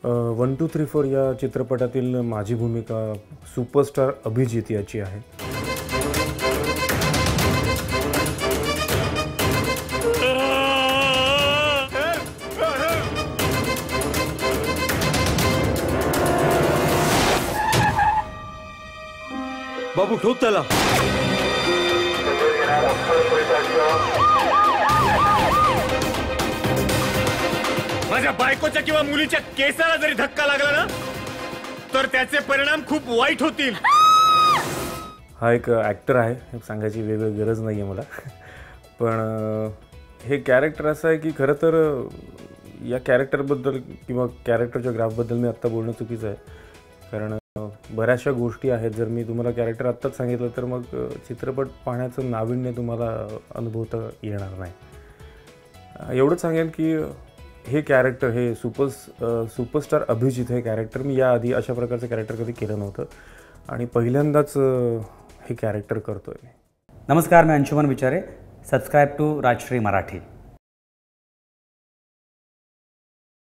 One two three four या चित्रपटातील माझी भूमिका सुपरस्टार अभिजित याची आहे. बाबू ठोक त्याला. माझ्या बायकोच्या किंवा मुलीच्या केसाला जरी धक्का लागला ना तर त्याचे परिणाम खूप वाईट होतील. हा एक ॲक्टर आहे, हे सांगायची वेगळी गरज नाही आहे मला. पण हे कॅरेक्टर असं आहे की खरं तर या कॅरेक्टरबद्दल किंवा कॅरेक्टरच्या ग्राफबद्दल मी आत्ता बोलणं चुकीचं आहे. कारण बऱ्याचशा गोष्टी आहेत. जर मी तुम्हाला कॅरेक्टर आत्ताच सांगितलं तर मग चित्रपट पाहण्याचं नाविन्य तुम्हाला अनुभवता येणार नाही. एवढंच सांगेन की हे कॅरेक्टर हे सुपरस्टार अभिजित हे कॅरेक्टर मी याआधी अशा प्रकारचं कॅरेक्टर कधी केलं नव्हतं आणि पहिल्यांदाच हे कॅरेक्टर करतोय. नमस्कार, मैं अंशुमन विचारे. Subscribe to Rajshri Marathi.